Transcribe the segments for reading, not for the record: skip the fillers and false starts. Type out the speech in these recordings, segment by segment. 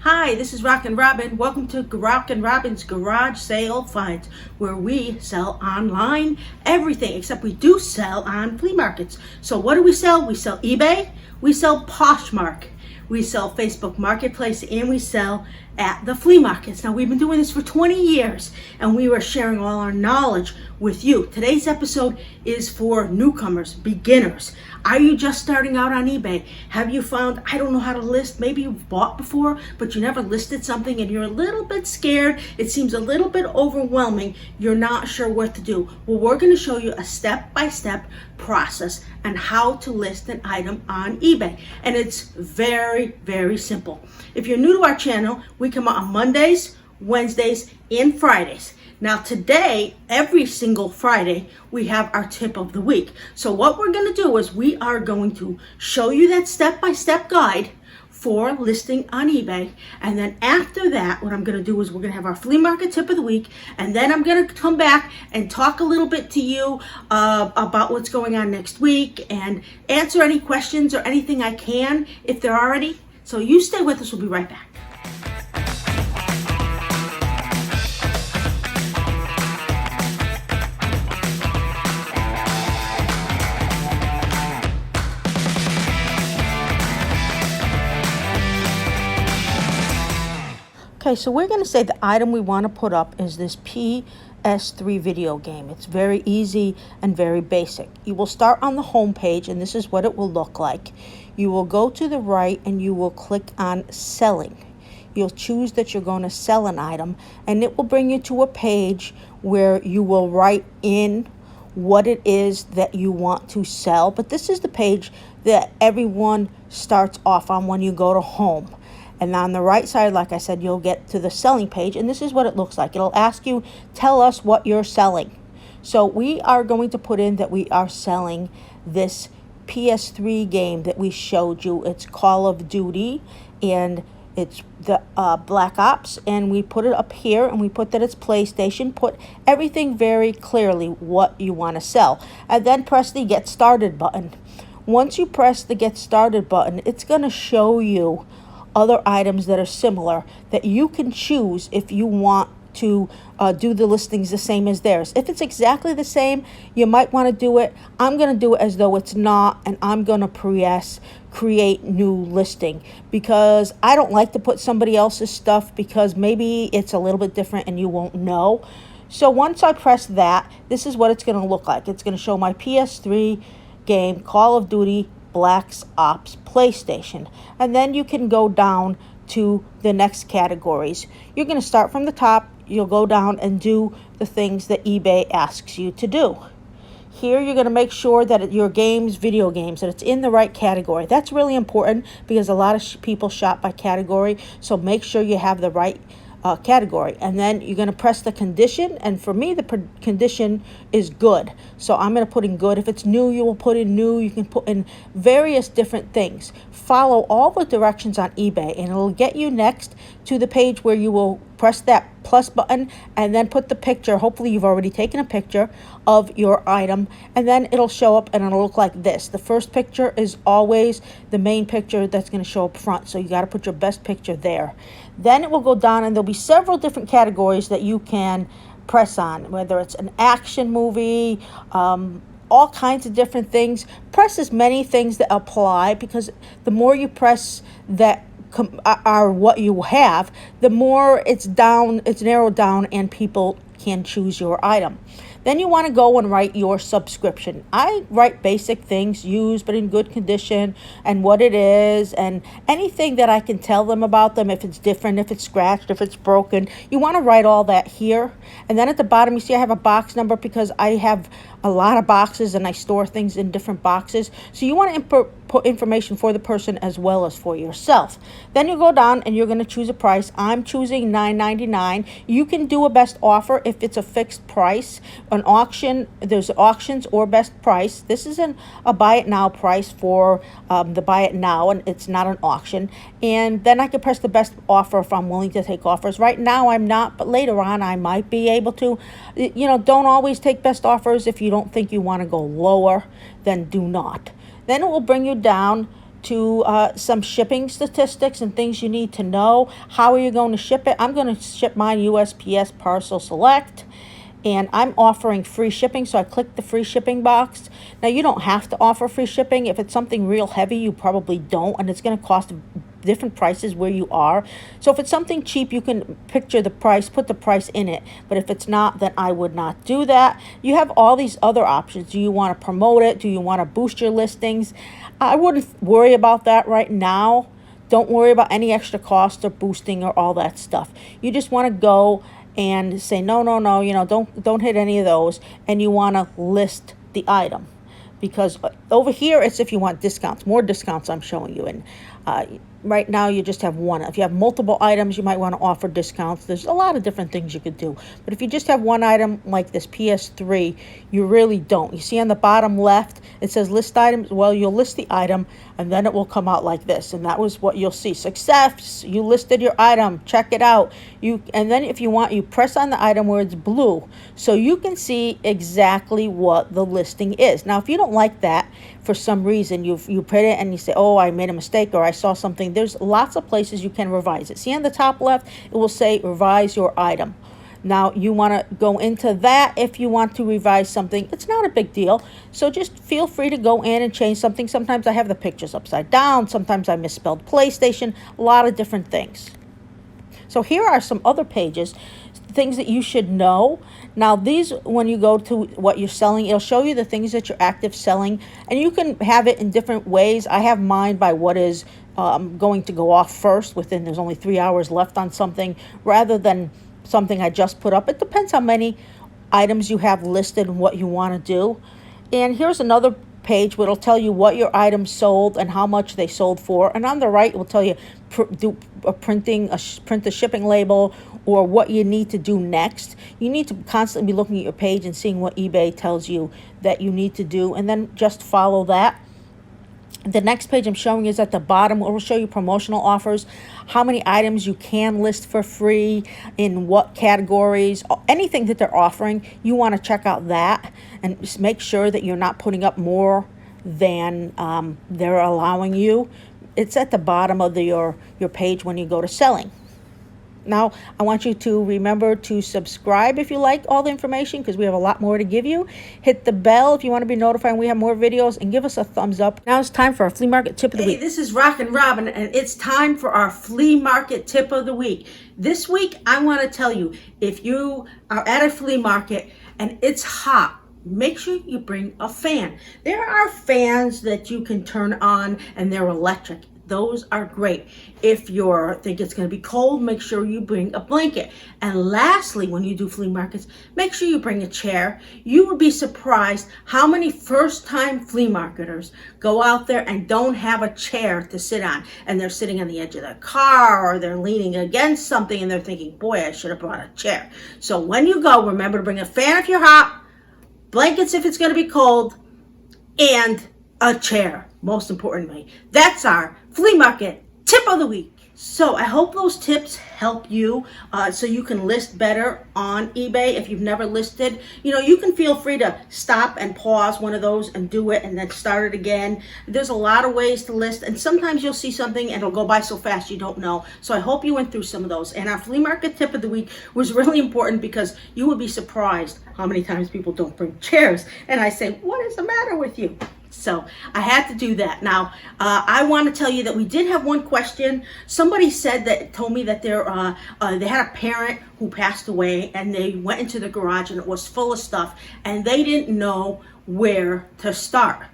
Hi, this is RockinRobin. Welcome to RockinRobin's Garage Sale Finds, where we sell online everything, except we do sell on flea markets. So what do we sell? We sell eBay, we sell Poshmark, we sell Facebook Marketplace, and we sell at the flea markets. Now, we've been doing this for 20 years, and we are sharing all our knowledge with you. Today's episode is for newcomers, beginners. Are you just starting out on eBay? Have you found, I don't know how to list, maybe you've bought before, but you never listed something and you're a little bit scared, it seems a little bit overwhelming, you're not sure what to do. Well, we're gonna show you a step-by-step process on how to list an item on eBay. And it's very, very simple. If you're new to our channel, we come out on Mondays, Wednesdays, and Fridays. Now today, every single Friday, we have our tip of the week. So what we're going to do is we are going to show you that step-by-step guide for listing on eBay. And then after that, what I'm going to do is we're going to have our flea market tip of the week. And then I'm going to come back and talk a little bit to you about what's going on next week and answer any questions or anything I can if there are any. So you stay with us. We'll be right back. Okay, so we're going to say the item we want to put up is this PS3 video game. It's very easy and very basic. You will start on the home page, and this is what it will look like. You will go to the right and you will click on selling. You'll choose that you're going to sell an item, and it will bring you to a page where you will write in what it is that you want to sell. But this is the page that everyone starts off on when you go to home. And on the right side, like I said, you'll get to the selling page, and this is what it looks like. It'll ask you, tell us what you're selling. So we are going to put in that we are selling this PS3 game that we showed you. It's Call of Duty, and it's the Black Ops, and we put it up here, and we put that it's PlayStation. Put everything very clearly what you want to sell, and then press the Get Started button. Once you press the Get Started button, it's going to show you other items that are similar that you can choose if you want to do the listings the same as theirs. If it's exactly the same, you might want to do it. I'm going to do it as though it's not, and I'm going to press create new listing, because I don't like to put somebody else's stuff because maybe it's a little bit different and you won't know. So once I press that, this is what it's going to look like. It's going to show my PS3 game, Call of Duty Black Ops PlayStation, and then you can go down to the next categories. You're going to start from the top. You'll go down and do the things that eBay asks you to do. Here you're going to make sure that your games, video games, that it's in the right category. That's really important because a lot of people shop by category, so make sure you have the right category. And then you're going to press the condition, and for me the condition is good, so I'm going to put in good. If it's new, you will put in new. You can put in various different things. Follow all the directions on eBay, and it'll get you next to the page where you will press that plus button and then put the picture. Hopefully you've already taken a picture of your item, and then it'll show up and it'll look like this. The first picture is always the main picture that's going to show up front, so you got to put your best picture there. Then it will go down, and there'll be several different categories that you can press on, whether it's an action movie, all kinds of different things. Press as many things that apply, because the more you press that are what you have, the more it's narrowed down, and people can choose your item. Then you want to go and write your subscription. I write basic things, used but in good condition, and what it is, and anything that I can tell them about them, if it's different, if it's scratched, if it's broken. You want to write all that here. And then at the bottom, you see I have a box number because I have a lot of boxes and I store things in different boxes. So you want to put information for the person as well as for yourself. Then you go down and you're going to choose a price. I'm choosing $9.99. You can do a best offer if it's a fixed price. An auction, there's auctions or best price. This is a buy it now price for the buy it now, and it's not an auction. And then I can press the best offer if I'm willing to take offers. Right now I'm not, but later on I might be able to. You know, don't always take best offers. If you don't think you want to go lower, then do not. Then it will bring you down to some shipping statistics and things you need to know. How are you going to ship it? I'm going to ship mine USPS Parcel Select, and I'm offering free shipping, so I click the free shipping box. Now, you don't have to offer free shipping. If it's something real heavy, you probably don't, and it's going to cost different prices where you are. So if it's something cheap, you can picture the price, put the price in it. But if it's not, then I would not do that. You have all these other options. Do you want to promote it? Do you want to boost your listings? I wouldn't worry about that right now. Don't worry about any extra cost or boosting or all that stuff. You just want to go and say, no, don't hit any of those. And you want to list the item. Because over here, it's if you want discounts, more discounts I'm showing you. And right now, you just have one. If you have multiple items, you might want to offer discounts. There's a lot of different things you could do. But if you just have one item like this PS3, you really don't. You see on the bottom left, it says list items. Well, you'll list the item, and then it will come out like this. And that was what you'll see. Success, you listed your item. Check it out. And then if you want, you press on the item where it's blue, so you can see exactly what the listing is. Now, if you don't like that, for some reason, you put it and you say, oh, I made a mistake, or I saw something, there's lots of places you can revise it. See on the top left, it will say revise your item. Now, you want to go into that if you want to revise something. It's not a big deal. So just feel free to go in and change something. Sometimes I have the pictures upside down. Sometimes I misspelled PlayStation. A lot of different things. So here are some other pages, things that you should know. Now, these, when you go to what you're selling, it'll show you the things that you're active selling. And you can have it in different ways. I have mine by what is going to go off first within, there's only 3 hours left on something, rather than something I just put up. It depends how many items you have listed and what you want to do. And here's another page where it'll tell you what your items sold and how much they sold for. And on the right, it will tell you print the shipping label, or what you need to do next. You need to constantly be looking at your page and seeing what eBay tells you that you need to do, and then just follow that. The next page I'm showing is at the bottom. It will show you promotional offers, how many items you can list for free, in what categories, anything that they're offering. You want to check out that and just make sure that you're not putting up more than they're allowing you. It's at the bottom of your page when you go to selling. Now, I want you to remember to subscribe if you like all the information, because we have a lot more to give you. Hit the bell if you want to be notified when we have more videos, and give us a thumbs up. Now it's time for our flea market tip of the week. This is RockinRobin, and it's time for our flea market tip of the week. This week, I want to tell you, if you are at a flea market and it's hot, make sure you bring a fan. There are fans that you can turn on, and they're electric. Those are great. If you think it's going to be cold, make sure you bring a blanket. And lastly, when you do flea markets, make sure you bring a chair. You would be surprised how many first-time flea marketers go out there and don't have a chair to sit on. And they're sitting on the edge of their car, or they're leaning against something, and they're thinking, boy, I should have brought a chair. So when you go, remember to bring a fan if you're hot, blankets if it's going to be cold, and a chair, most importantly. That's our flea market tip of the week. So I hope those tips help you so you can list better on eBay. If you've never listed, you can feel free to stop and pause one of those and do it, and then start it again. There's a lot of ways to list, and sometimes you'll see something and it'll go by so fast you don't know. So I hope you went through some of those. And our flea market tip of the week was really important, because you would be surprised how many times people don't bring chairs. And I say, what is the matter with you? So I had to do that. Now, I want to tell you that we did have one question. Somebody told me that they had a parent who passed away, and they went into the garage and it was full of stuff, and they didn't know where to start.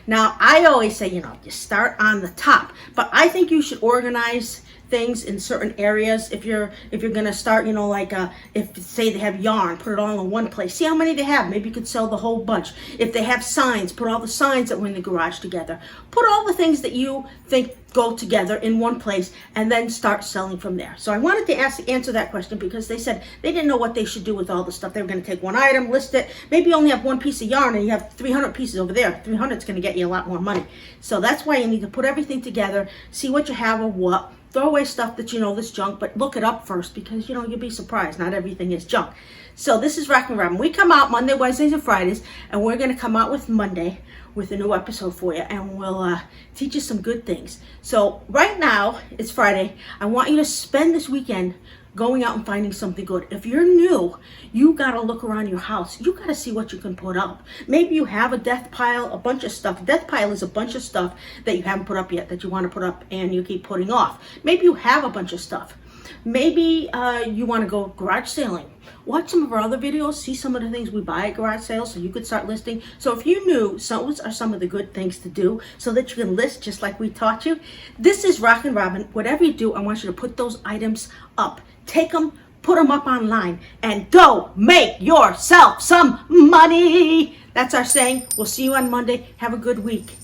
Now, I always say, you start on the top, but I think you should organize things in certain areas. If you're gonna start, if say they have yarn, put it all in one place. See how many they have. Maybe you could sell the whole bunch. If they have signs, put all the signs that were in the garage together. Put all the things that you think go together in one place, and then start selling from there. So I wanted to answer that question, because they said they didn't know what they should do with all the stuff. They were going to take one item, list it. Maybe you only have one piece of yarn and you have 300 pieces over there. 300 is going to get you a lot more money. So that's why you need to put everything together, see what you have or what. Throw away stuff that that's junk, but look it up first, because you'll be surprised. Not everything is junk. So this is RockinRobin. We come out Monday, Wednesdays, and Fridays, and we're going to come out with Monday, with a new episode for you, and we'll teach you some good things. So right now, it's Friday. I want you to spend this weekend going out and finding something good. If you're new, you gotta look around your house. You gotta see what you can put up. Maybe you have a death pile, a bunch of stuff. A death pile is a bunch of stuff that you haven't put up yet that you want to put up and you keep putting off. Maybe you have a bunch of stuff. Maybe you want to go garage sailing. Watch some of our other videos, see some of the things we buy at garage sales so you could start listing. So if you knew, those are some of the good things to do so that you can list just like we taught you. This is RockinRobin. Whatever you do, I want you to put those items up. Take them, put them up online, and go make yourself some money. That's our saying. We'll see you on Monday. Have a good week.